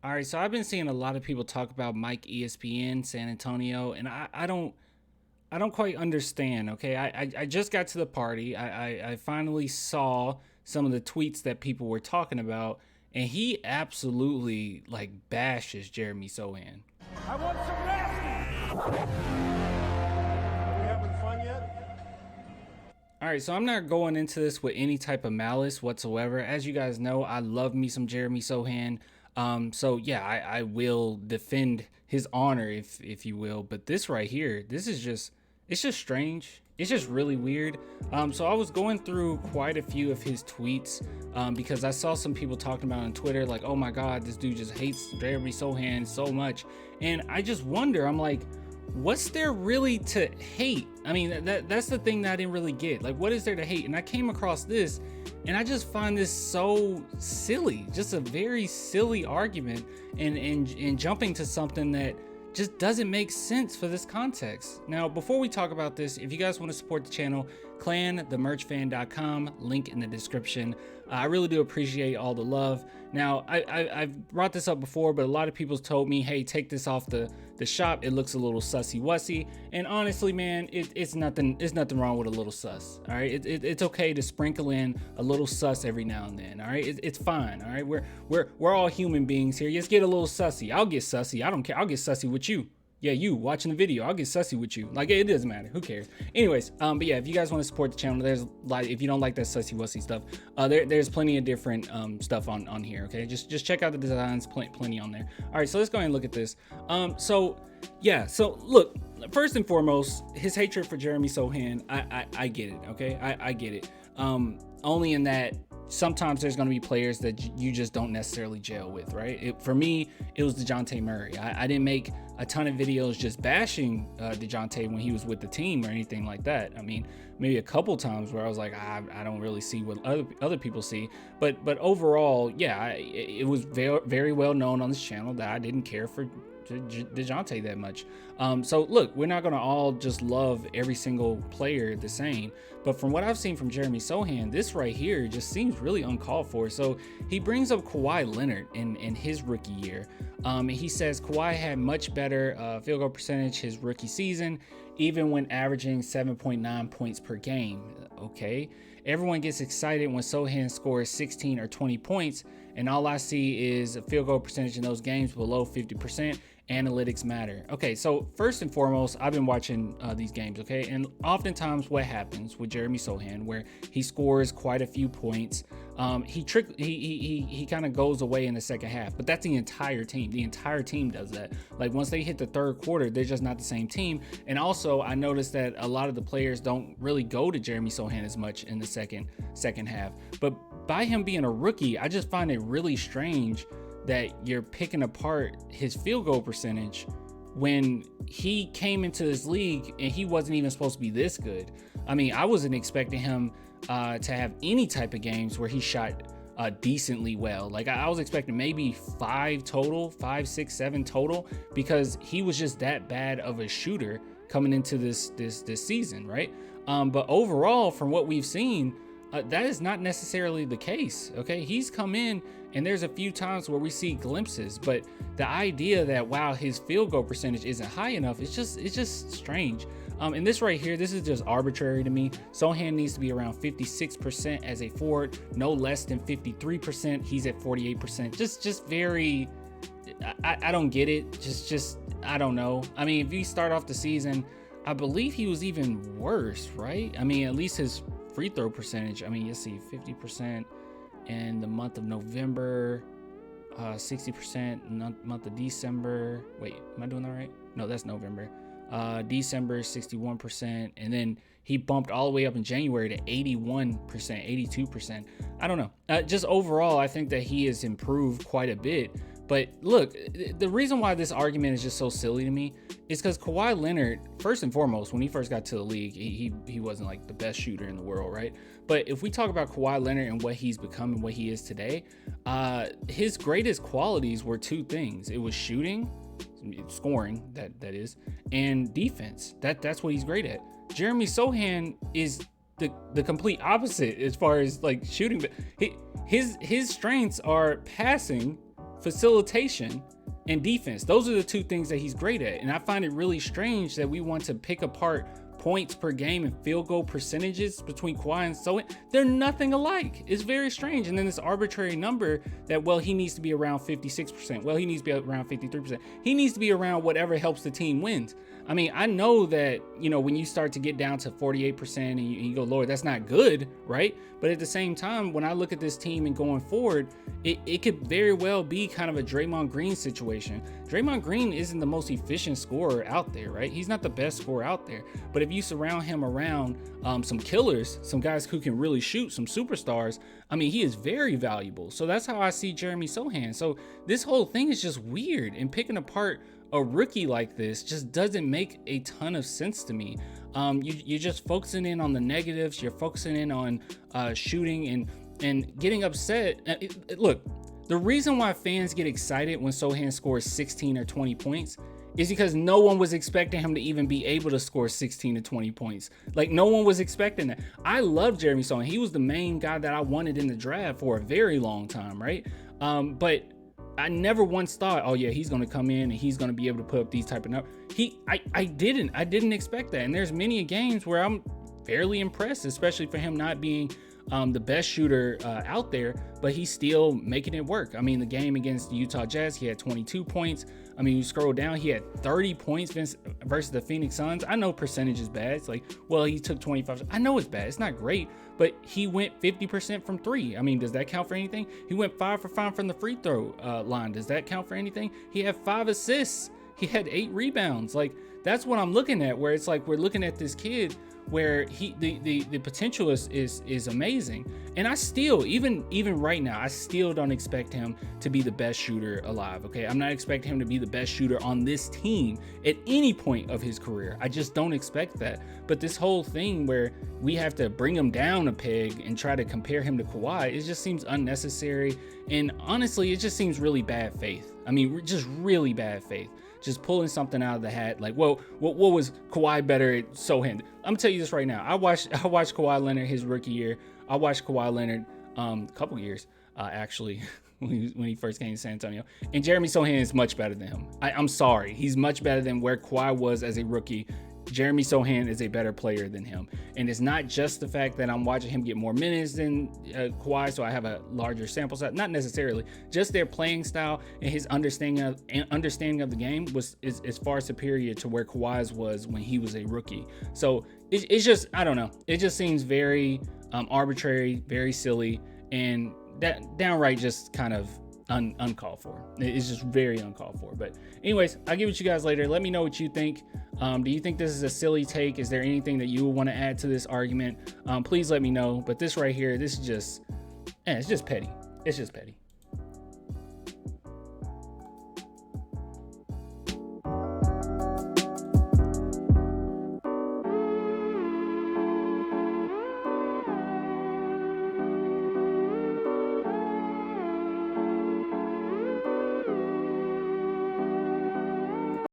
All right, so I've been seeing a lot of people talk about Mike ESPN San Antonio, and I don't quite understand. Okay, I just got to the party. I finally saw some of the tweets that people were talking about, and he absolutely like bashes Jeremy Sohan. I want some rest. Are we having fun yet? All right, so I'm not going into this with any type of malice whatsoever. As you guys know, I love me some Jeremy Sohan. So yeah, I will defend his honor, if you will. But this right here, it's just strange. It's just really weird. So I was going through quite a few of his tweets because I saw some people talking about on Twitter like, oh my God, this dude just hates Jeremy Sohan so much. And I just wonder, I'm like, what's there really to hate? I mean, that's the thing that I didn't really get. Like, what is there to hate? And I came across this, and I just find this so silly, just a very silly argument, and jumping to something that just doesn't make sense for this context. Now, before we talk about this, if you guys want to support the channel, clanthemerchfan.com, link in the description. I really do appreciate all the love. Now, I've brought this up before, but a lot of people told me, hey, take this off the shop. It looks a little sussy-wussy. And honestly, man, it's nothing wrong with a little sus. All right, it's okay to sprinkle in a little sus every now and then. All right, it's fine. All right, we're all human beings here. Just get a little sussy. I'll get sussy. I don't care. I'll get sussy with you. Yeah, you watching the video, I'll get sussy with you. Like, it doesn't matter. Who cares? Anyways, but yeah, if you guys want to support the channel, there's like, if you don't like that sussy wussy stuff, there's plenty of different stuff on here. Okay, just check out the designs, plenty on there. All right, so let's go ahead and look at this. So look, first and foremost, his hatred for Jeremy Sohan, I get it. Okay, I get it. Only in that sometimes there's going to be players that you just don't necessarily gel with, right? For me, it was DeJounte Murray. I didn't make a ton of videos just bashing DeJounte when he was with the team or anything like that. I mean, maybe a couple times where I was like, I don't really see what other people see. But overall, yeah, it was very well known on this channel that I didn't care for DeJounte that much. So look, we're not going to all just love every single player the same, but from what I've seen from Jeremy Sohan, this right here just seems really uncalled for. So he brings up Kawhi Leonard in his rookie year. He says Kawhi had much better field goal percentage his rookie season, even when averaging 7.9 points per game. Okay, everyone gets excited when Sohan scores 16 or 20 points, and all I see is a field goal percentage in those games below 50%. Analytics matter. Okay, so first and foremost, I've been watching these games, okay, and oftentimes what happens with Jeremy Sohan, where he scores quite a few points, he kind of goes away in the second half, but that's the entire team. The entire team does that. Like, once they hit the third quarter, they're just not the same team. And also, I noticed that a lot of the players don't really go to Jeremy Sohan as much in the second half. But by him being a rookie, I just find it really strange that you're picking apart his field goal percentage when he came into this league and he wasn't even supposed to be this good. I mean, I wasn't expecting him to have any type of games where he shot decently well. Like, I was expecting maybe 5, 6, 7 total, because he was just that bad of a shooter coming into this season, right? But overall, from what we've seen, that is not necessarily the case. Okay, he's come in and there's a few times where we see glimpses, but the idea that, wow, his field goal percentage isn't high enough, it's just strange. And this right here, this is just arbitrary to me. Sohan needs to be around 56% as a forward, no less than 53%. He's at 48%. Just very, I don't get it. Just I don't know. I mean, if you start off the season, I believe he was even worse, right? I mean, at least his free throw percentage, I mean, you see 50% in the month of November, 60% month of December. Wait, am I doing that right? No, that's November. December 61%, and then he bumped all the way up in January to 81%, 82%. I don't know. Just overall, I think that he has improved quite a bit. But look, the reason why this argument is just so silly to me is because Kawhi Leonard, first and foremost, when he first got to the league, he wasn't like the best shooter in the world, right? But if we talk about Kawhi Leonard and what he's become and what he is today, his greatest qualities were two things. It was shooting, scoring, that is, and defense. That's what he's great at. Jeremy Sohan is the complete opposite as far as like shooting, but his strengths are passing facilitation and defense. Those are the two things that he's great at. And I find it really strange that we want to pick apart points per game and field goal percentages between Kawhi and Sochan. They're nothing alike. It's very strange. And then this arbitrary number that, well, he needs to be around 56%. Well, he needs to be around 53%. He needs to be around whatever helps the team wins. I mean, I know that, you know, when you start to get down to 48% and you go lower, that's not good, right? But at the same time, when I look at this team and going forward, it could very well be kind of a Draymond Green situation. Draymond Green isn't the most efficient scorer out there, right? He's not the best scorer out there. But if you surround him around some killers, some guys who can really shoot, some superstars, I mean, he is very valuable. So that's how I see Jeremy Sochan. So this whole thing is just weird, and picking apart a rookie like this just doesn't make a ton of sense to me. You're just focusing in on the negatives. You're focusing in on shooting and getting upset. Look, the reason why fans get excited when Sochan scores 16 or 20 points is because no one was expecting him to even be able to score 16 to 20 points. Like, no one was expecting that. I love Jeremy Sochan. He was the main guy that I wanted in the draft for a very long time, right? But I never once thought, oh yeah, he's going to come in and he's going to be able to put up these type of numbers. I didn't expect that. And there's many games where I'm fairly impressed, especially for him not being the best shooter out there, but he's still making it work. I mean, the game against the Utah Jazz, he had 22 points. I mean, you scroll down, he had 30 points versus the Phoenix Suns. I know percentage is bad. It's like, well, he took 25. I know it's bad. It's not great, but he went 50% from three. I mean, does that count for anything? He went 5 for 5 from the free throw line. Does that count for anything? He had 5 assists. He had 8 rebounds. Like, that's what I'm looking at, where it's like we're looking at this kid where the potential is amazing. And I still, even right now, I still don't expect him to be the best shooter alive. Okay, I'm not expecting him to be the best shooter on this team at any point of his career. I just don't expect that. But this whole thing where we have to bring him down a peg and try to compare him to Kawhi, it just seems unnecessary. And honestly, it just seems really bad faith. I mean, just really bad faith. Just pulling something out of the hat, like, well, what was Kawhi better at Sochan? I'm gonna tell you this right now. I watched Kawhi Leonard his rookie year. I watched Kawhi Leonard a couple years actually when he first came to San Antonio. And Jeremy Sochan is much better than him. I'm sorry, he's much better than where Kawhi was as a rookie. Jeremy Sochan is a better player than him. And it's not just the fact that I'm watching him get more minutes than Kawhi, so I have a larger sample size. Not necessarily. Just their playing style and his understanding of the game is far superior to where Kawhi's was when he was a rookie. So it's just, I don't know. It just seems very arbitrary, very silly, and that downright just kind of uncalled for. It's just very uncalled for. But anyways, I'll give it to you guys later. Let me know what you think. Do you think this is a silly take? Is there anything that you would want to add to this argument? Please let me know. But this right here, this is just, it's just petty. It's just petty.